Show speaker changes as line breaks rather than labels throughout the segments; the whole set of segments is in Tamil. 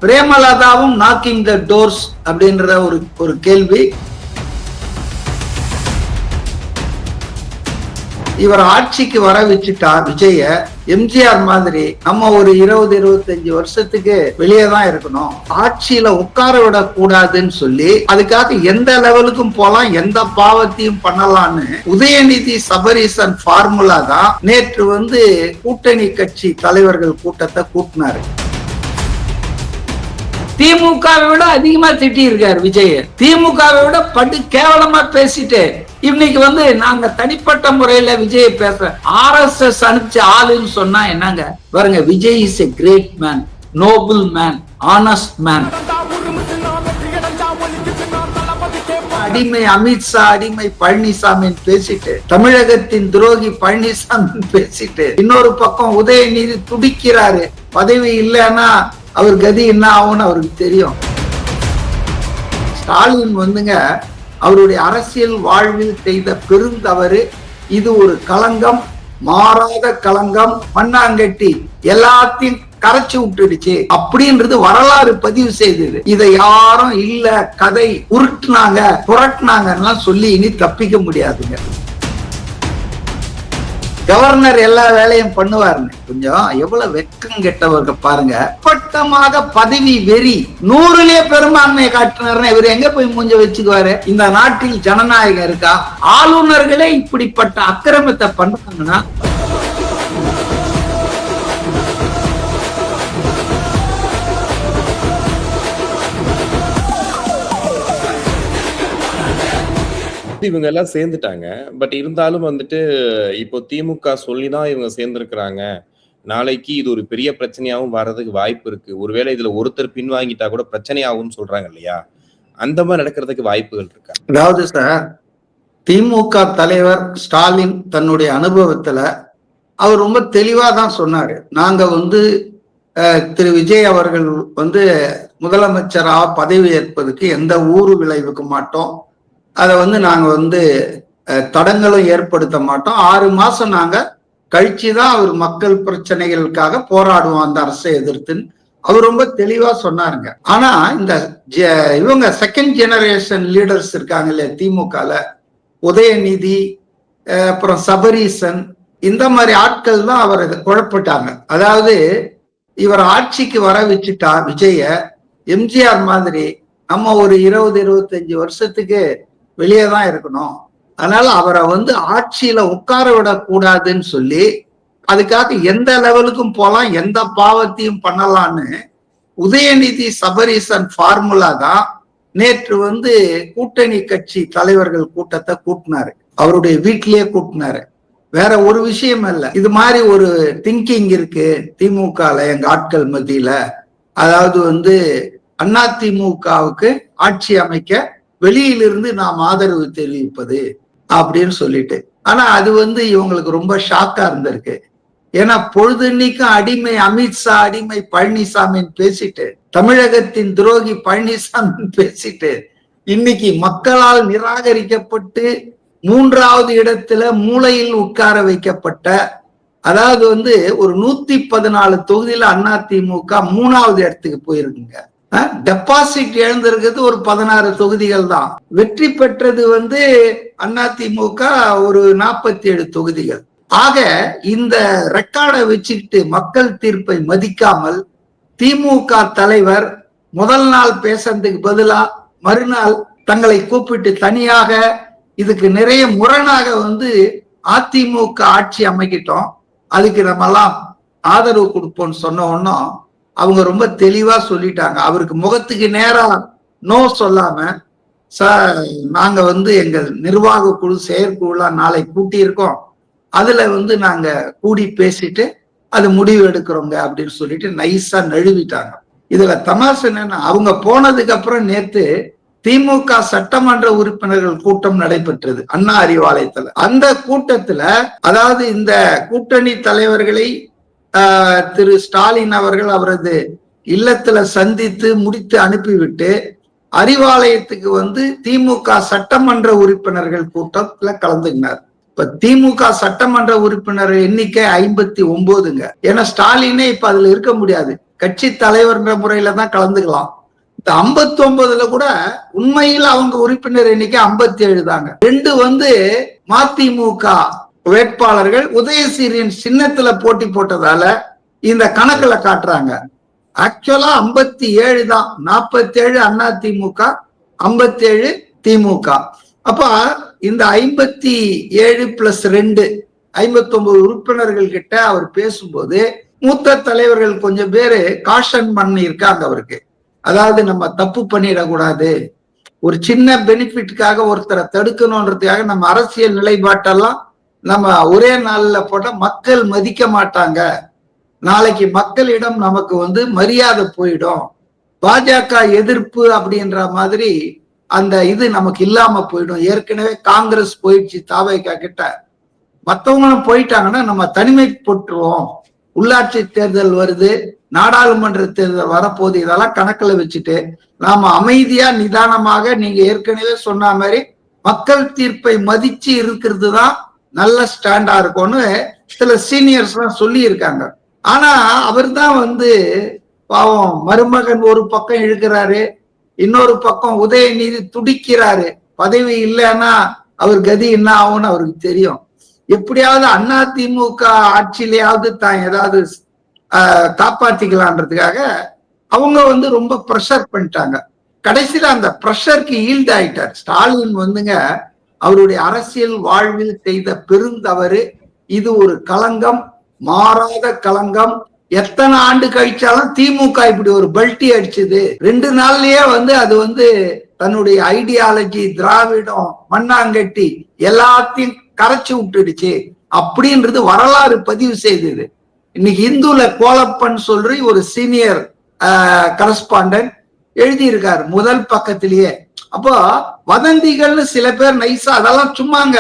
பிரேமலதாவும் நாக்கிங் த டோர்ஸ் அப்படின்ற ஒரு கேள்வி. இவர் ஆட்சிக்கு வர வச்சுட்டா விஜய, எம்ஜிஆர் மாதிரி நம்ம ஒரு 20-25 வருஷத்துக்கு வெளியே தான் இருக்கணும், ஆட்சியில உட்கார விட கூடாதுன்னு சொல்லி அதுக்காக எந்த லெவலுக்கும் போலாம், எந்த பாவத்தையும் பண்ணலாம்னு உதயநிதி சபரீசன் ஃபார்முலா தான் நேற்று கூட்டணி கட்சி தலைவர்கள் கூட்டத்தை கூட்டினாரு. திமுகவை விட அதிகமா திட்டி இருக்காரு விஜய். திமுகவை விட படு கேவலமா பேசிட்டு இன்னைக்கு நாங்க தனிப்பட்ட முறையில விஜய் பேசுற RSS அனுப்பிச்சு ஆளுன்னு சொன்னா என்னங்க பாருங்க. Vijay is a great man, noble man, honest man. அடிமை அமித்ஷா, அடிமை பழனிசாமி பேசிட்டு, தமிழகத்தின் துரோகி பழனிசாமி பேசிட்டு, இன்னொரு பக்கம் உதயநிதி துடிக்கிறாரு. பதவி இல்லைன்னா அவர் கதி என்ன ஆகும்னு அவருக்கு தெரியும். ஸ்டாலின் அவருடைய அரசியல் வாழ்வில் செய்த பெருந்தவறு. இது ஒரு களங்கம், மாறாத களங்கம், மண்ணாங்கட்டி எல்லாத்தையும் கரைச்சு விட்டுடுச்சு அப்படின்றது வரலாறு பதிவு செய்தது. இதை யாரும் இல்ல கதை உருட்டுனாங்க புரட்டினாங்கன்னா சொல்லி இனி தப்பிக்க முடியாதுங்க. கவர்னர் எல்லா வேலையும் பண்ணுவாருன்னு கொஞ்சம் எவ்வளவு வெக்கம் கெட்டவர்கள் பாருங்க. பட்டமாக பதவி வெறி 100லயே பெரும்பான்மையை காட்டினார்னா இவர் எங்க போய் மூஞ்ச வச்சுக்குவாரு? இந்த நாட்டில் ஜனநாயகம் இருக்கா? ஆளுநர்களே இப்படிப்பட்ட அக்கிரமத்தை பண்றாங்கன்னா
இவங்க எல்லாம் சேர்ந்துட்டாங்க. பட் இருந்தாலும் இப்போ திமுக சொல்லிதான் இவங்க சேர்ந்திருக்கிறாங்க. நாளைக்கு இது ஒரு பெரிய பிரச்சனையாவும் வர்றதுக்கு வாய்ப்பு இருக்கு. ஒருவேளை இதுல ஒருத்தர் பின்வாங்கிட்டா கூட பிரச்சனையாகும் சொல்றாங்க இல்லையா? அந்த மாதிரி நடக்கிறதுக்கு வாய்ப்புகள் இருக்கா?
அதாவது சார், திமுக தலைவர் ஸ்டாலின் தன்னுடைய அனுபவத்துல அவர் ரொம்ப தெளிவா தான் சொன்னாரு. நாங்க திரு விஜய் அவர்கள் முதலமைச்சரா பதவி ஏற்பதுக்கு எந்த ஊறு விளைவிக்க மாட்டோம். அதை நாங்க தடங்களும் ஏற்படுத்த மாட்டோம். 6 மாசம் நாங்க கழிச்சுதான் அவர் மக்கள் பிரச்சனைகளுக்காக போராடுவோம் அந்த அரசை எதிர்த்துன்னு அவர் ரொம்ப தெளிவா சொன்னாருங்க. ஆனா இவங்க செகண்ட் ஜெனரேஷன் லீடர்ஸ் இருக்காங்க இல்லையா திமுகல, உதயநிதி அப்புறம் சபரீசன், இந்த மாதிரி ஆட்கள் தான் அவர் குழப்பிட்டாங்க. அதாவது இவர் ஆட்சிக்கு வர வச்சுட்டா விஜய, எம்ஜிஆர் மாதிரி நம்ம ஒரு 20-25 வருஷத்துக்கு வெளியே தான் இருக்கணும், அதனால அவரை ஆட்சியில உட்கார விட கூடாதுன்னு சொல்லி அதுக்காக எந்த லெவலுக்கும் போலாம், எந்த பாவத்தையும் பண்ணலாம்னு உதயநிதி சபரீசன் ஃபார்முலா தான் நேற்று கூட்டணி கட்சி தலைவர்கள் கூட்டத்தை கூட்டினாரு. அவருடைய வீட்டிலேயே கூட்டினாரு. வேற ஒரு விஷயம் இல்ல. இது மாதிரி ஒரு திங்கிங் இருக்கு திமுகல எங்க ஆட்கள் மத்தியில. அதாவது அதிமுகவுக்கு ஆட்சி அமைக்க வெளியிலிருந்து நாம் ஆதரவு தெரிவிப்பது அப்படின்னு சொல்லிட்டு. ஆனா அது இவங்களுக்கு ரொம்ப ஷாக்கா இருந்திருக்கு. ஏன்னா பொழுதுன்னைக்கும் அடிமை அமித்ஷா, அடிமை பழனிசாமின்னு பேசிட்டு, தமிழகத்தின் துரோகி பழனிசாமி பேசிட்டு, இன்னைக்கு மக்களால் நிராகரிக்கப்பட்டு 3வது இடத்துல மூலையில் உட்கார வைக்கப்பட்ட, அதாவது ஒரு 114 தொகுதியில அதிமுக 3வது இடத்துக்கு போயிருக்குங்க. டெபாசிட் இழந்திருக்கிறது ஒரு 16 தொகுதிகள் தான். வெற்றி பெற்றது அதிமுக ஒரு 47 தொகுதிகள். ஆக இந்த ரெக்கார்டை வச்சுக்கிட்டு மக்கள் தீர்ப்பை மதிக்காமல் திமுக தலைவர் முதல் நாள் பேசுறதுக்கு பதிலா மறுநாள் தங்களை கூப்பிட்டு தனியாக இதுக்கு நிறைய முரணாக அதிமுக ஆட்சி அமைக்கிட்டோம், அதுக்கு நம்ம எல்லாம் ஆதரவு கொடுப்போம்னு சொன்ன உடனும் அவங்க ரொம்ப தெளிவா சொல்லிட்டாங்க. அவருக்கு முகத்துக்கு நேரா நோ சொல்லாம, சார் நாங்க எங்க நிர்வாக குழு செயற்குழுலாம் நாளை கூட்டி இருக்கோம், அதுல நாங்க கூடி பேசிட்டு அது முடிவு எடுக்கிறோங்க அப்படின்னு சொல்லிட்டு நைஸா நழுவிட்டாங்க. இதுல தமாசு என்னன்னா, அவங்க போனதுக்கு அப்புறம் நேத்து திமுக சட்டமன்ற உறுப்பினர்கள் கூட்டம் நடைபெற்றது அண்ணா அறிவாலயத்துல. அந்த கூட்டத்துல அதாவது இந்த கூட்டணி தலைவர்களை திரு ஸ்டாலின் அவர்கள் அவரது இல்லத்துல சந்தித்து முடித்து அனுப்பிவிட்டு அறிவாலயத்துக்கு திமுக சட்டமன்ற உறுப்பினர்கள் கூட்டத்துல கலந்துக்கினார். இப்ப திமுக சட்டமன்ற உறுப்பினர் எண்ணிக்கை 59ங்க. ஏன்னா ஸ்டாலினே இப்ப அதுல இருக்க முடியாது. கட்சி தலைவர்ன்ற முறையில தான் கலந்துக்கலாம். இந்த 59ல கூட உண்மையில் அவங்க உறுப்பினர் எண்ணிக்கை 57 தாங்க. 2 வந்து மதிமுக வேட்பாளர்கள் உதயசூரியன் சின்னத்துல போட்டி போட்டதால இந்த கணக்குல காட்டுறாங்க. ஆக்சுவலா 57 தான். 47 அதிமுக, 57 திமுக. அப்ப இந்த 57 பிளஸ் 2 59 உறுப்பினர்கள் கிட்ட அவர் பேசும்போது மூத்த தலைவர்கள் கொஞ்சம் பேரு காஷன் பண்ணி இருக்காங்க அவருக்கு. அதாவது நம்ம தப்பு பண்ணிடக்கூடாது, ஒரு சின்ன பெனிஃபிட்காக ஒருத்தரை தடுக்கணும்ன்றதுக்காக நம்ம அரசியல் நிலைப்பாட்டெல்லாம் நம்ம ஒரே நாள்ல போட்ட மக்கள் மதிக்க மாட்டாங்க, நாளைக்கு மக்களிடம் நமக்கு வந்து மரியாதை போயிடும், பாஜக எதிர்ப்பு அப்படின்ற மாதிரி அந்த இது நமக்கு இல்லாம போயிடும். ஏற்கனவே காங்கிரஸ் போயிடுச்சு தாவேகா கிட்ட, மற்றவங்களும் போயிட்டாங்கன்னா நம்ம தனிமைப்பட்டுருவோம், உள்ளாட்சி தேர்தல் வருது, நாடாளுமன்ற தேர்தல் வரப்போகுது, இதெல்லாம் கணக்குல வச்சுட்டு நாம அமைதியா நிதானமாக நீங்க ஏற்கனவே சொன்ன மாதிரி மக்கள் தீர்ப்பை மதிச்சு இருக்கிறது தான் நல்ல ஸ்டாண்டா இருக்கும்னு சில சீனியர்ஸ் எல்லாம் சொல்லி இருக்காங்க. ஆனா அவர் தான் வந்து பாவம் மருமகன் ஒரு பக்கம் இழுக்கிறாரு, இன்னொரு பக்கம் உதயநிதி துடிக்கிறாரு. பதவி இல்லைன்னா அவர் கதி என்ன ஆகும்னு அவருக்கு தெரியும். எப்படியாவது அதிமுக ஆட்சியிலேயாவது தான் ஏதாவது காப்பாத்திக்கலான்றதுக்காக அவங்க வந்து ரொம்ப ப்ரெஷர் பண்ணிட்டாங்க. கடைசியில அந்த ப்ரெஷருக்கு ஈல்ட் ஆயிட்டார் ஸ்டாலின். வந்துங்க அவருடைய அரசியல் வாழ்வில் செய்த பெருந்தவறு இது. ஒரு களங்கம், மாறாத களங்கம். எத்தனை ஆண்டு கழிச்சாலும் திமுக இப்படி ஒரு பல்ட்டி அடிச்சது 2 நாள்லயே வந்து அது வந்து தன்னுடைய ஐடியாலஜி, திராவிடம், மண்ணாங்கட்டி எல்லாத்தையும் கரைச்சு விட்டுடுச்சு அப்படின்றது வரலாறு பதிவு செய்தது. இன்னைக்கு இந்துல கோலப்பன் சொல்ற ஒரு சீனியர் கரஸ்பாண்டன்ட் எழுதியிருக்காரு முதல் பக்கத்திலேயே. அப்போ வதந்திகள்னு சில பேர் நைஸா அதெல்லாம் சும்மாங்க,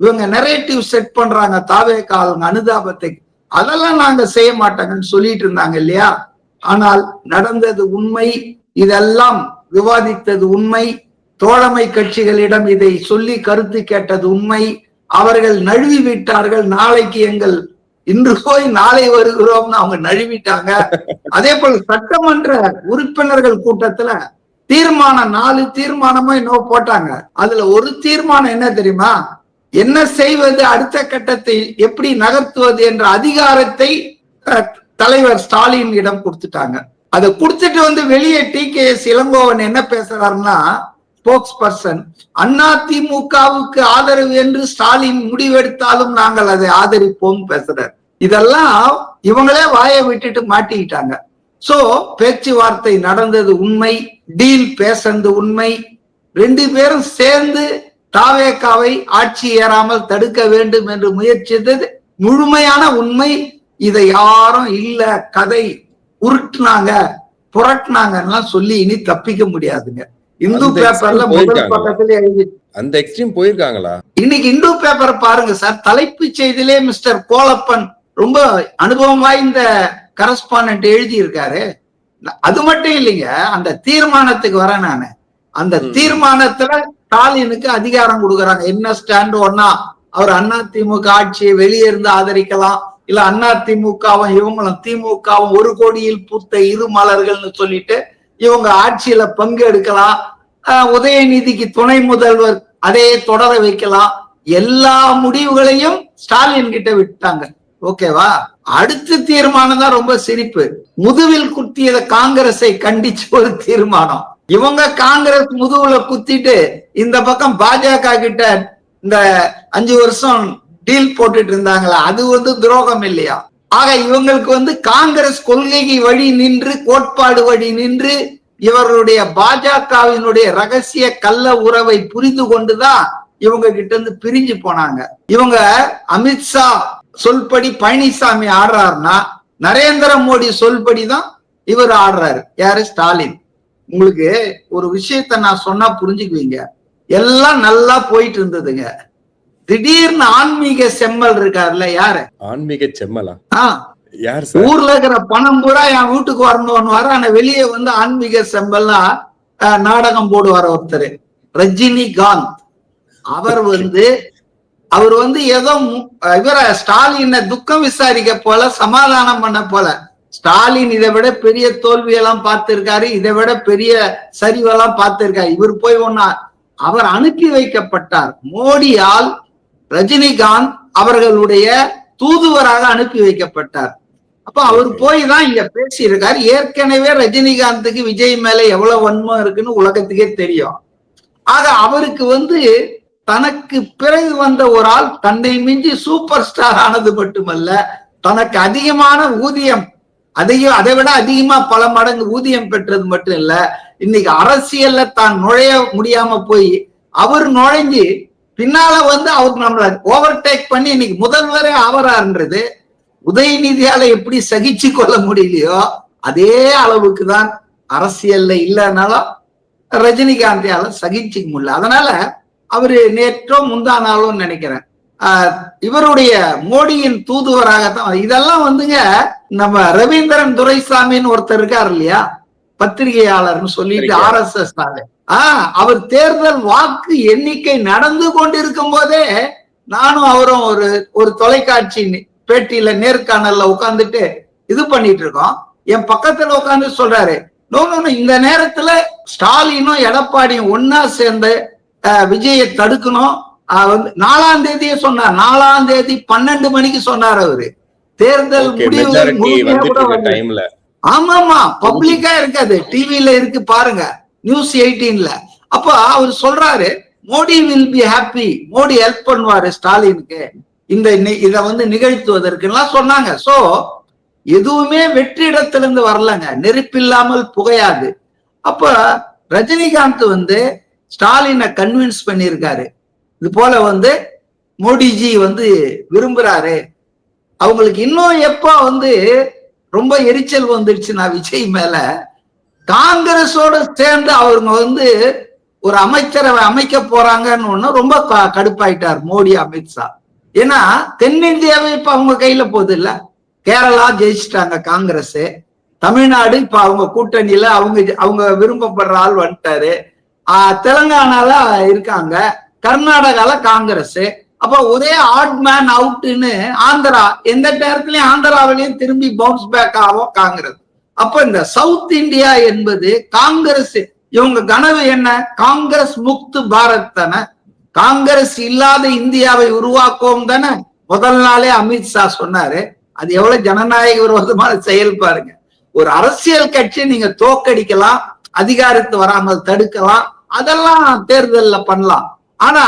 இவங்க நரேட்டிவ் செட் பண்றாங்க தாவேகால் அனுதாபத்தை, அதெல்லாம் நாங்க செய்ய மாட்டாங்கன்னு சொல்லிட்டு இருந்தாங்க இல்லையா. ஆனால் நடந்தது உண்மை, இதெல்லாம் விவாதித்தது உண்மை, தோழமை கட்சிகளிடம் இதை சொல்லி கருத்து கேட்டது உண்மை. அவர்கள் நழுவி விட்டார்கள். நாளைக்கு எங்கள் இன்று போய் நாளை வருகிறோம்னு அவங்க நழுவிட்டாங்க. அதே போல சட்டமன்ற உறுப்பினர்கள் கூட்டத்துல தீர்மானம் 4 தீர்மானமா இன்னும் போட்டாங்க. அதுல ஒரு தீர்மானம் என்ன தெரியுமா, என்ன செய்வது, அடுத்த கட்டத்தை எப்படி நகர்த்துவது என்ற அதிகாரத்தை தலைவர் ஸ்டாலின் இடம் கொடுத்துட்டாங்க. அதை கொடுத்துட்டு வந்து வெளியே TKS இளங்கோவன் என்ன பேசுறாருன்னா, ஸ்போக்ஸ் பர்சன், அதிமுகவுக்கு ஆதரவு என்று ஸ்டாலின் முடிவெடுத்தாலும் நாங்கள் அதை ஆதரிப்போம் பேசுறாரு. இதெல்லாம் இவங்களே வாயை விட்டுட்டு மாட்டிக்கிட்டாங்க. சோ பேச்சுவார்த்தை நடந்தது உண்மை, டீல் பேசந்து உண்மை. 2 பேரும் சேர்ந்து தாவேகாவை ஆட்சி ஏறாமல் தடுக்க வேண்டும் என்று முயற்சித்தது முழுமையான உண்மை. இதை யாரும் இல்ல கதை உருட்டுனாங்க புரட்டினாங்கன்னா சொல்லி இனி தப்பிக்க முடியாதுங்க. இந்து பேப்பர்ல முதல் பக்கத்துல எழுதி
அந்த எக்ஸ்ட்ரீம் போயிருக்காங்களா?
இன்னைக்கு இந்து பேப்பர் பாருங்க சார், தலைப்பு செய்தியிலே மிஸ்டர் கோலப்பன் ரொம்ப அனுபவம் வாய்ந்த கரஸ்பாண்டன்ட் எழுதி இருக்காரு. அது மட்டும் இல்லைங்க, அந்த தீர்மானத்துக்கு வரேன் நானு. அந்த தீர்மானத்துல ஸ்டாலினுக்கு அதிகாரம் கொடுக்குறாங்க. என்ன ஸ்டாண்ட் ஒன்னா, அவர் அதிமுக ஆட்சியை வெளியே இருந்து ஆதரிக்கலாம், இல்ல அதிமுகவும் இவங்களும் திமுகவும் 1 கோடியில் பூத்த 2 மலர்கள்னு சொல்லிட்டு இவங்க ஆட்சியில பங்கு எடுக்கலாம், உதயநிதிக்கு துணை முதல்வர் அதையே தொடர வைக்கலாம். எல்லா முடிவுகளையும் ஸ்டாலின் கிட்ட விட்டாங்க. ஓகேவா? அடுத்த தீர்மானம் தான் ரொம்ப சிரிப்பு. முதுவில் குத்தியத காங்கிரஸை கண்டிச்சு ஒரு தீர்மானம். இவங்க காங்கிரஸ் முதுகுல குத்திட்டு இந்த பக்கம் பாஜக கிட்ட இந்த 5 வருஷம் டீல் போட்டுட்டு இருந்தாங்களா, அது வந்து துரோகம் இல்லையா? ஆக இவங்களுக்கு வந்து காங்கிரஸ் கொள்கை வழி நின்று, கோட்பாடு வழி நின்று, இவர்களுடைய பாஜகவினுடைய ரகசிய கள்ள உறவை புரிந்து கொண்டுதான் இவங்க கிட்ட இருந்து பிரிஞ்சு போனாங்க. இவங்க அமித்ஷா சொல்படி பழனிசாமி ஆடுறாருன்னா, நரேந்திர மோடி சொல்படிதான் இவர் ஆடுறாரு. யாரு? ஸ்டாலின். உங்களுக்கு ஒரு விஷயத்த நான் சொன்னா புரிஞ்சுக்குவீங்க. எல்லாம் நல்லா போயிட்டு இருந்ததுங்க. திடீர்னு ஆன்மீக செம்மல் இருக்காருல்ல, யாரு?
ஆன்மீக செம்மலா? யார்?
ஊர்ல இருக்கிற பணம் பூரா என் வீட்டுக்கு வரணும்னு வர, ஆனா வெளியே வந்து ஆன்மீக செம்மல்னா நாடகம் போடுவார் ஒருத்தர், ரஜினிகாந்த். அவர் வந்து ஏதோ இவர ஸ்டாலினை துக்கம் விசாரிக்க போல, சமாதானம் பண்ண போல ஸ்டாலின் இதை விட பெரிய தோல்வியெல்லாம் பார்த்திருக்காரு, இதை விட பெரிய சரிவெல்லாம் பார்த்திருக்காரு. இவர் போய் அவர் அனுப்பி வைக்கப்பட்டார். மோடியால் ரஜினிகாந்த் அவர்களுடைய தூதுவராக அனுப்பி வைக்கப்பட்டார். அப்ப அவர் போய் தான் இங்க பேசி இருக்காரு. ஏற்கனவே ரஜினிகாந்துக்கு விஜய் மேல எவ்வளவு வன்மம் இருக்குன்னு உலகத்துக்கே தெரியும். ஆக அவருக்கு தனக்கு பிறகு வந்த ஒரு ஆள் தன்னை மிஞ்சி சூப்பர் ஸ்டார் ஆனது மட்டுமல்ல, தனக்கு அதிகமான ஊதியம், அதை விட அதிகமா பல மடங்கு ஊதியம் பெற்றது மட்டும் இல்ல, இன்னைக்கு அரசியல்ல தான் நுழைய முடியாம போய் அவர் நுழைஞ்சு பின்னால அவருக்கு நம்மள ஓவர்டேக் பண்ணி இன்னைக்கு முதல்வரே ஆவரான்றது உதயநிதியால எப்படி சகிச்சு கொள்ள முடியலையோ அதே அளவுக்கு தான் அரசியல்ல இல்லைனாலும் ரஜினிகாந்தியால சகிச்சுக்க முடியல. அதனால அவரு நேற்றோ முந்தானாலும் நினைக்கிறேன் இவருடைய மோடியின் தூதுவராகத்தான் இதெல்லாம் நம்ம ரவீந்திரன் துரைசாமின்னு ஒருத்தர் இருக்காரு இல்லையா, பத்திரிகையாளர்னு சொல்லிட்டு RSS அவர் தேர்தல் வாக்கு எண்ணிக்கை நடந்து கொண்டிருக்கும் போதே நானும் அவரும் ஒரு தொலைக்காட்சி பேட்டியில நேர்காணல்ல உட்கார்ந்துட்டு இது பண்ணிட்டு இருக்கோம். என் பக்கத்துல உட்கார்ந்து சொல்றாரு, இந்த நேரத்துல ஸ்டாலினும் எடப்பாடியும் ஒன்னா சேர்ந்து விஜயை தடுக்கணும். 4ஆம் தேதியே சொன்னார், 4ஆம் தேதி 12 மணிக்கு சொன்னார் அவரு. தேர்தல் முடிவு ஆமாமா பப்ளிக்கா இருக்காது, டிவில இருக்கு பாருங்க, நியூஸ் 18ல. அப்ப அவர் சொல்றாரு Modi will be happy, Modi help பண்ணுவாரு ஸ்டாலினுக்கு இத நிகழ்த்துவதற்குலாம் சொன்னாங்க. சோ எதுவுமே வெற்றிடத்திலிருந்து வரலங்க, நெருப்பில்லாமல் புகையாது. அப்ப ரஜினிகாந்த் ஸ்டாலினை கன்வின்ஸ் பண்ணியிருக்காரு, இது போல மோடிஜி விரும்புறாரு. அவங்களுக்கு இன்னும் எப்ப ரொம்ப எரிச்சல் வந்துடுச்சுன்னா விஜய் மேல, காங்கிரஸோட சேர்ந்து அவங்க ஒரு அமைச்சரவை அமைக்க போறாங்கன்னு ரொம்ப கடுப்பாயிட்டார் மோடி, அமித்ஷா. ஏன்னா தென்னிந்தியாவை இப்ப அவங்க கையில போகுது இல்ல, கேரளா ஜெயிச்சிட்டாங்க காங்கிரஸ், தமிழ்நாடு இப்ப அவங்க கூட்டணியில அவங்க விரும்பப்படுற ஆள் வந்துட்டாரு, தெலுங்கானால இருக்காங்க, கர்நாடகால காங்கிரஸ். அப்ப ஒரே ஆட் மேன் அவுட்னு ஆந்திரா, எந்த நேரத்திலயும் ஆந்திராவிலையும் திரும்பி பவுன்ஸ் பேக் ஆகும் காங்கிரஸ். அப்ப இந்த சவுத் இந்தியா என்பது காங்கிரஸ், இவங்க கனவு என்ன, காங்கிரஸ் முக்து பாரத் தானே, காங்கிரஸ் இல்லாத இந்தியாவை உருவாக்குவோம் தானே முதல் நாளே அமித்ஷா சொன்னாரு. அது எவ்வளவு ஜனநாயக விரோதமான செயல் பாருங்க. ஒரு அரசியல் கட்சி நீங்க தோக்கடிக்கலாம், அதிகாரத்து வராமல் தடுக்கலாம், அதெல்லாம் தேர்தல்ல பண்ணலாம். ஆனா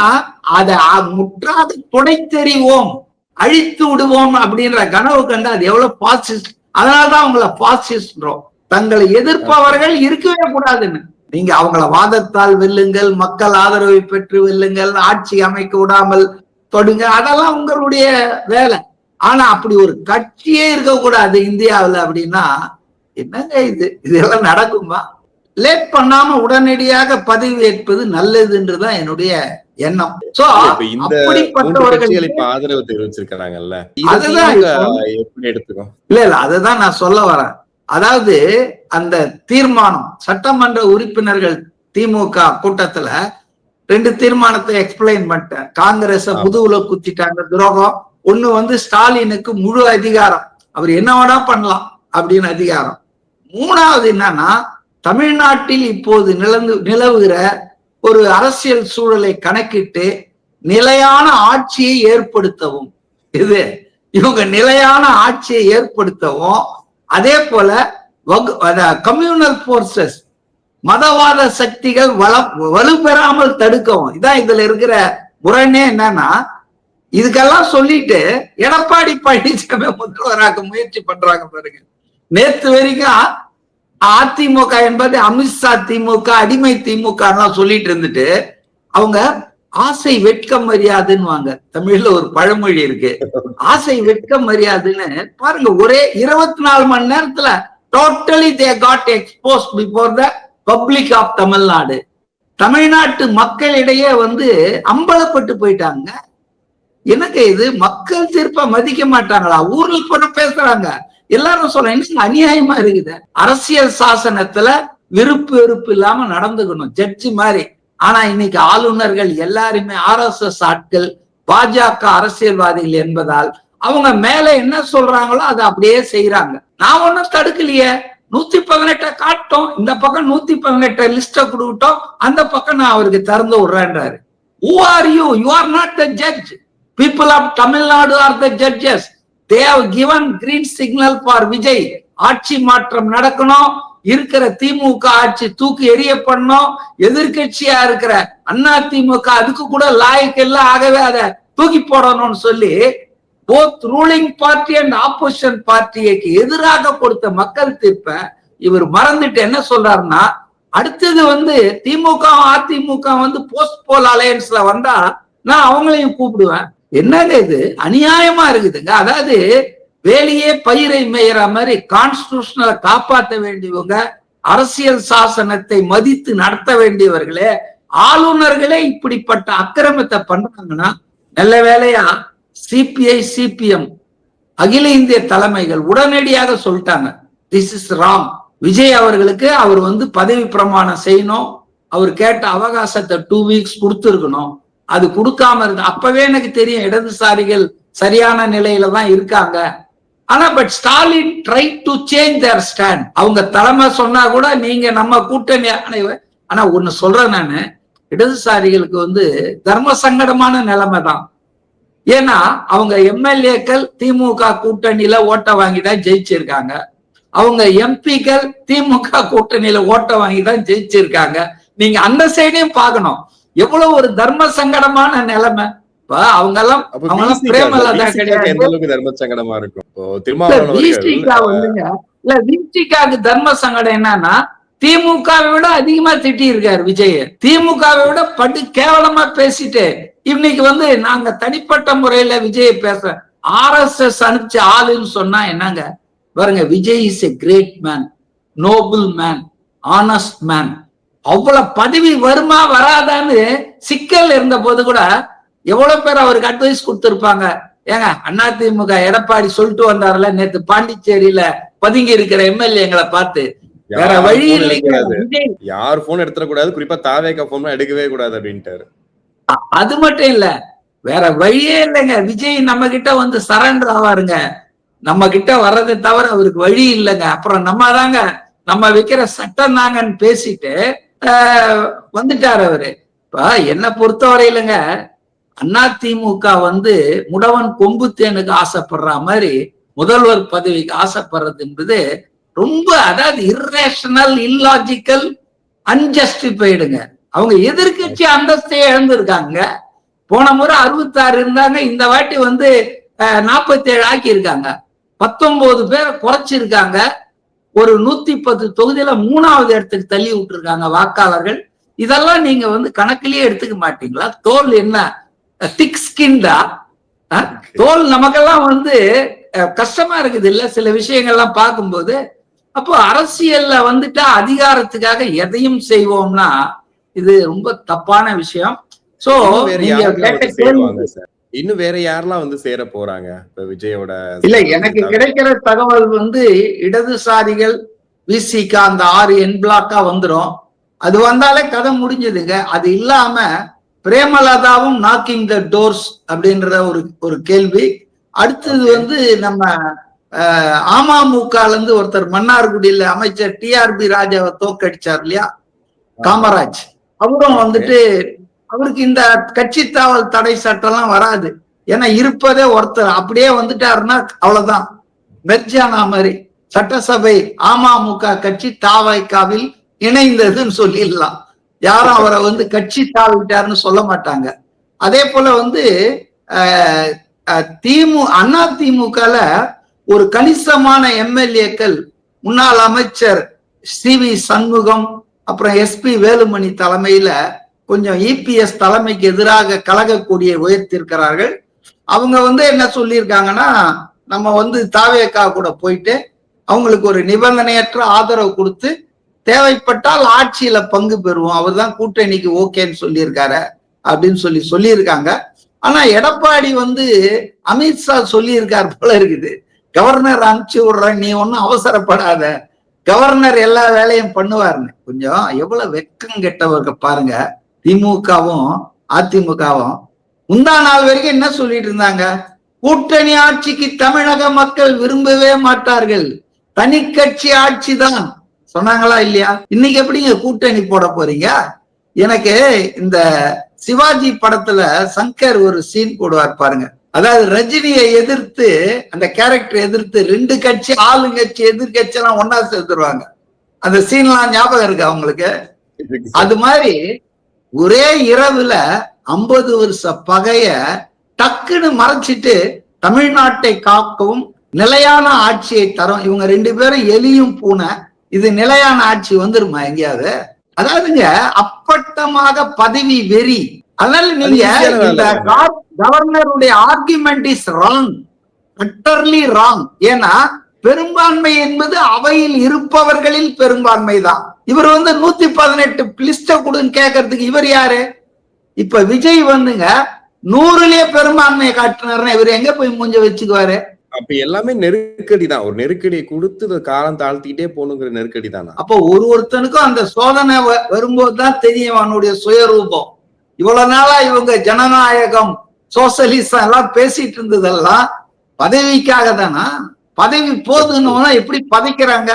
அதை முற்றாக துணை தெரிவோம், அழித்து விடுவோம் அப்படின்ற கனவு கண்டு அது எவ்வளவு பாசிஸ்ட். அதனாலதான் அவங்கள பாசிஸ்ட்ன்றோம். தங்களை எதிர்ப்பவர்கள் இருக்கவே கூடாதுன்னு, நீங்க அவங்கள வாதத்தால் வெல்லுங்கள், மக்கள் ஆதரவை பெற்று வெல்லுங்கள், ஆட்சி அமைக்க விடாமல் தொடுங்க, அதெல்லாம் உங்களுடைய வேலை. ஆனா அப்படி ஒரு கட்சியே இருக்கக்கூடாது இந்தியாவில் அப்படின்னா என்னங்க இதெல்லாம் நடக்குமா? லேட் பண்ணாம உடனடியாக பதவி ஏற்பது நல்லதுன்றதுதான் என்னுடைய எண்ணம். சோ அப்படிப்பட்டவர்கள்
ஆதரவு தெரிவிச்சிருக்காங்கல்ல,
அதுதான் இல்ல அதுதான் நான் சொல்ல வரேன். அதாவது அந்த தீர்மானம், சட்டமன்ற உறுப்பினர்கள் திமுக கூட்டத்துல 2 தீர்மானத்தை எக்ஸ்பிளைன் பண்ணிட்டேன். காங்கிரஸ முதுகுல குத்திட்டாங்க, துரோகம். ஒண்ணு ஸ்டாலினுக்கு முழு அதிகாரம், அவர் என்ன வேணா பண்ணலாம் அப்படின்னு அதிகாரம். 3வது என்னன்னா, தமிழ்நாட்டில் இப்போது நிலவுகிற ஒரு அரசியல் சூழலை கணக்கிட்டு நிலையான ஆட்சியை ஏற்படுத்தவும், இவங்க நிலையான ஆட்சியை ஏற்படுத்தவும், அதே போல கம்யூனல் போர்சஸ், மதவாத சக்திகள் வலுப்பெறாமல் தடுக்கவும். இதான் இதுல இருக்கிற முரணே. என்னன்னா இதுக்கெல்லாம் சொல்லிட்டு எடப்பாடி பழனிசாமி முதல்வராக முயற்சி பண்றாங்க பாருங்க. நேத்து வரைக்கும் அதிமுக என்பது அமித்ஷா திமுக, அடிமை திமுக சொல்லிட்டு இருந்துட்டு அவங்க ஆசை வெட்கம் மரியாதைன்னு தமிழ்ல ஒரு பழமொழி இருக்கு, ஆசை வெட்கம் மரியாதைன்னு பாருங்க. ஒரே 24 மணி நேரத்துல totally they got expose before the public of Tamil Nadu. தமிழ்நாட்டு மக்களிடையே அம்பலப்பட்டு போயிட்டாங்க. எனக்கு இது மக்கள் தீர்ப்ப மதிக்க மாட்டாங்களா? ஊர்ல போன பேசுறாங்க, எல்லாரும் சொல்ல என்ன அநியாயமா இருக்குது. அரசியல் சாசனத்துல விருப்பு வெறுப்பு இல்லாம நடந்துக்கணும் ஜட்ஜி மாதிரி. ஆனா இன்னைக்கு ஆளுநர்கள் எல்லாருமே RSS ஆட்கள், பாஜக அரசியல்வாதிகள் என்பதால் அவங்க மேல என்ன சொல்றாங்களோ அதை அப்படியே செய்யறாங்க. நான் ஒன்னும் தடுக்கலையே. 118 காட்டும், இந்த பக்கம் 118 லிஸ்ட கொடுக்கட்டும், அந்த பக்கம் நான் அவருக்கு திறந்து விடுறேன்றாரு. Who are you? You are not the judge. People of Tamil Nadu are the judges. They have given green signal for Vijay. ஆட்சி மாற்றம் நடக்கணும், இருக்கிற திமுக ஆட்சி தூக்கி எறியப்படணும், எதிர்கட்சியா இருக்கிற அண்ணா திமுக அதுக்கு கூட லாய்க்கு எல்லாம் ஆகவே அதை தூக்கி போடணும்னு சொல்லி both ruling party and opposition பார்ட்டிக்கு எதிராக கொடுத்த மக்கள் தீர்ப்பை இவர் மறந்துட்டு என்ன சொல்றாருன்னா, அடுத்தது வந்து திமுக அதிமுக வந்து போஸ்ட் போல் அலையன்ஸ்ல வந்தா நான் அவங்களையும் கூப்பிடுவேன். என்னங்க இது அநியாயமா இருக்குதுங்க. அதாவது வேலையே பயிரை மேயிற மாதிரி கான்ஸ்டிடியூஷனலை காப்பாற்ற வேண்டியவங்க, அரசியல் சாசனத்தை மதித்து நடத்த வேண்டியவர்களே, ஆளுநர்களே இப்படிப்பட்ட அக்கிரமத்தை பண்றாங்கன்னா, நல்ல வேலையா சிபிஐ சிபிஎம் அகில இந்திய தலைமைகள் உடனடியாக சொல்லிட்டாங்க, திஸ் இஸ் ராங். விஜய் அவர்களுக்கு அவர் வந்து பதவி பிரமாணம் செய்யணும், அவர் கேட்ட அவகாசத்தை 2 வீக்ஸ் கொடுத்துருக்கணும், அது கொடுக்காம இருக்கு. அப்பவே எனக்கு தெரியும் இடதுசாரிகள் சரியான நிலையில தான் இருக்காங்க. ஆனா but Stalin try to change their stand. அவங்க தலைமை சொன்னா கூட நீங்க நம்ம கூட்டணி. ஆனா ஒண்ணு சொல்றேன் நானு, இடதுசாரிகளுக்கு வந்து தர்ம சங்கடமான நிலைமை தான். ஏன்னா அவங்க எம்எல்ஏக்கள் திமுக கூட்டணியில ஓட்ட வாங்கி தான் ஜெயிச்சிருக்காங்க, அவங்க எம்பிக்கள் திமுக கூட்டணியில ஓட்ட வாங்கி தான் ஜெயிச்சிருக்காங்க. நீங்க அந்த சைடையும் பார்க்கணும், எவ்வளவு ஒரு தர்ம சங்கடமான நிலைமை. அவங்க எல்லாம்
தர்ம சங்கடமா இருக்கும்.
தர்ம சங்கடம் என்னன்னா, திமுகவை விட அதிகமா திட்டி இருக்காரு விஜய், திமுகவை விட படு கேவலமா பேசிட்டு இன்னைக்கு வந்து நாங்க தனிப்பட்ட முறையில விஜய் பேச RSS அனுப்பிச்ச ஆளுன்னு சொன்னா என்னங்க பாருங்க. Vijay is a great man, noble man, honest man. அவ்வளவு பதவி வருமா வராதான்னு சிக்கல் இருந்த போது கூட எவ்வளவு பேர் அவருக்கு அட்வைஸ் கொடுத்திருப்பாங்க. ஏங்க அதிமுக எடப்பாடி சொல்லிட்டு வந்தாருல நேத்து பாண்டிச்சேரியில பதுங்கி இருக்கிற எம்எல்ஏங்களை பார்த்து, வேற வழி இல்லைங்க,
யார் போன் எடுத்துடக்கூடாது, குறிப்பா தாவேக போன் எடுக்கவே கூடாது அப்படின்ட்டாரு.
அது மட்டும் இல்ல, வேற வழியே இல்லைங்க, விஜய் நம்ம கிட்ட வந்து சரண்டர் ஆவாருங்க, நம்ம கிட்ட வர்றதை தவிர அவருக்கு வழி இல்லைங்க. அப்புறம் நம்ம தாங்க நம்ம வைக்கிற சட்டம் தாங்கன்னு பேசிட்டு வந்துட்டாரு அவரு. இப்ப என்ன பொறுத்தவரையிலங்க அதிமுக வந்து முடவன் கொம்பு தேனுக்கு ஆசைப்படுற மாதிரி முதல்வர் பதவிக்கு ஆசைப்படுறது என்பது ரொம்ப, அதாவது இர்ரேஷனல், இல்லாஜிக்கல், அன்ஜஸ்டிஃபைடுங்க. அவங்க எதிர்கட்சி அந்தஸ்தையே இழந்திருக்காங்க. போன முறை 66 இருந்தாங்க, இந்த வாட்டி வந்து 47 ஆக்கி இருக்காங்க, 19 பேரை குறைச்சிருக்காங்க, ஒரு 110 தொகுதியில 3வது இடத்துக்கு தள்ளி விட்டுருக்காங்க வாக்காளர்கள். இதெல்லாம் நீங்க வந்து கணக்கிலேயே எடுத்துக்க மாட்டீங்களா? தோல் என்ன திக் ஸ்கின்டா? தோல் நமக்கெல்லாம் வந்து கஷ்டமா இருக்குது இல்ல சில விஷயங்கள்லாம் பார்க்கும்போது. அப்போ அரசியல்ல வந்துட்டா அதிகாரத்துக்காக எதையும் செய்வோம்னா இது ரொம்ப தப்பான விஷயம். சோ
இன்னும் வேற யாரெல்லாம் வந்து சேர போறாங்க இப்ப விஜயோட?
இல்ல, எனக்கு கிடைக்கிற தகவல் வந்து இடதுசாரிகள் விசிக அந்த 6 என் பிளாக்கா வந்துரும். அது வந்தாலே கதை முடிஞ்சதுங்க. அது இல்லாம பிரேமலதாவும் நாக்கிங் த டோர்ஸ் அப்படின்ற ஒரு கேள்வி. அடுத்தது வந்து நம்ம அமமுகல இருந்து ஒருத்தர் மன்னார்குடியில அமைச்சர் டிஆர்பி ராஜாவை தோக்கடிச்சார் இல்லையா, காமராஜ், அவரும் வந்துட்டு அவருக்கு இந்த கட்சி தாவல் தடை சட்டம் எல்லாம் வராது. ஏன்னா இருப்பதே ஒருத்தர், அப்படியே வந்துட்டாருன்னா அவ்வளவுதான், மெர்ஜானா மாதிரி சட்டசபை அமமுக கட்சி தாவைக்காவில் இணைந்ததுன்னு சொல்லிடலாம். யாரும் அவரை வந்து கட்சி தாவிட்டாருன்னு சொல்ல மாட்டாங்க. அதே போல வந்து அதிமுகல ஒரு கணிசமான எம்எல்ஏக்கள் முன்னாள் அமைச்சர் CV சண்முகம் அப்புறம் SP வேலுமணி தலைமையில கொஞ்சம் EPS தலைமைக்கு எதிராக கலகக்கூடிய உயர்த்திருக்கிறார்கள். அவங்க வந்து என்ன சொல்லியிருக்காங்கன்னா, நம்ம வந்து தாவேகா கூட போயிட்டு அவங்களுக்கு ஒரு நிபந்தனையற்ற ஆதரவு கொடுத்து தேவைப்பட்டால் ஆட்சியில பங்கு பெறுவோம், அவர் தான் கூட்டணிக்கு ஓகேன்னு சொல்லியிருக்காரு அப்படின்னு சொல்லியிருக்காங்க. ஆனா எடப்பாடி வந்து அமித்ஷா சொல்லியிருக்காரு போல இருக்குது, கவர்னர் அனுப்பிச்சு விடுறேன், நீ ஒன்னும் அவசரப்படாத, கவர்னர் எல்லா வேலையும் பண்ணுவாருன்னு. கொஞ்சம் எவ்வளவு வெக்கம் கெட்டவர்கள் பாருங்க. திமுகவும் அதிமுகவும் முந்தா நாள் வரைக்கும் என்ன சொல்லிட்டு இருந்தாங்க, கூட்டணி ஆட்சிக்கு தமிழக மக்கள் விரும்பவே மாட்டார்கள், தனி கட்சி ஆட்சி தான் சொன்னாங்களா இல்லையா? இன்னைக்கு எப்படிங்க கூட்டணி போட போறீங்க? எனக்கு இந்த சிவாஜி படத்துல சங்கர் ஒரு சீன் போடுவார் பாருங்க. அதாவது ரஜினியை எதிர்த்து அந்த கேரக்டர் எதிர்த்து 2 கட்சி ஆளுங்கட்சி எதிர்கட்சி எல்லாம் ஒன்னா சேர்த்துருவாங்க. அந்த சீன்லாம் ஞாபகம் இருக்கு அவங்களுக்கு? அது மாதிரி ஒரே இரவுல 50 வருஷ பகைய டக்குன்னு மறைச்சிட்டு தமிழ்நாட்டை காக்கவும் நிலையான ஆட்சியை தரும். இவங்க 2 பேரும் எலியும் பூனை. இது நிலையான ஆட்சி வந்துருமா எங்கேயாவது? அதாவதுங்க அப்பட்டமாக பதவி வெறி. அதனால நீங்க இந்த கவர்னருடைய argument is wrong, utterly wrong. ஏன்னா பெரும்பான்மை என்பது அவையில் இருப்பவர்களில் பெரும்பான்மை தான். இவர் 118 லிஸ்ட கொடுன்னு கேட்கறதுக்கு இவர் யாரு? இப்ப விஜய் வந்துங்க 100லயே பெரும்பான்மையை காட்டினாருன்னா இவர் எங்க போய் மூஞ்ச வச்சுக்குவாரு?
அப்ப எல்லாமே நெருக்கடி தான். ஒரு நெருக்கடியை கொடுத்து காலம் தாழ்த்திட்டே போகணுங்கிற நெருக்கடி தானா?
அப்ப ஒருத்தனுக்கும் அந்த சோதனை வரும்போதுதான் தெரியும் அவனுடைய சுயரூபம். இவ்வளவு நாளா இவங்க ஜனநாயகம் சோசியலிசம் எல்லாம் பேசிட்டு இருந்ததெல்லாம் பதவிக்காக தானா? பதவி போதுன்னு எப்படி பதைக்கிறாங்க?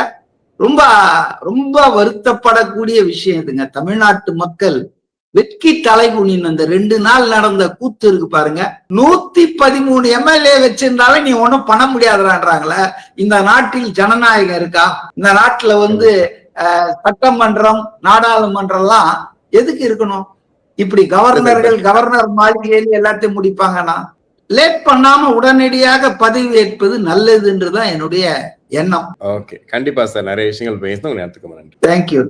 ரொம்ப ரொம்ப வருத்தப்படக்கூடிய விஷயம் இதுங்க. தமிழ்நாட்டு மக்கள் வெட்கி தலைகுனின் அந்த 2 நாள் நடந்த கூத்து இருக்கு பாருங்க. 113 எம்எல்ஏ வச்சிருந்தாலும் நீ ஒண்ணும் பண்ண முடியாதுறான்றாங்களே. இந்த நாட்டில் ஜனநாயகம் இருக்கா? இந்த நாட்டுல சட்டமன்றம் நாடாளுமன்றம் எல்லாம் எதுக்கு இருக்கணும்? இப்படி கவர்னர் மாளிகையில் எல்லாத்தையும் முடிப்பாங்கன்னா லேட் பண்ணாம உடனடியாக பதவி ஏற்பது நல்லது என்றுதான் என்னுடைய எண்ணம்.
ஓகே, கண்டிப்பா சார். நிறைய விஷயங்கள் பேசணும். நேரத்துக்கு நன்றி.
தேங்க்யூ.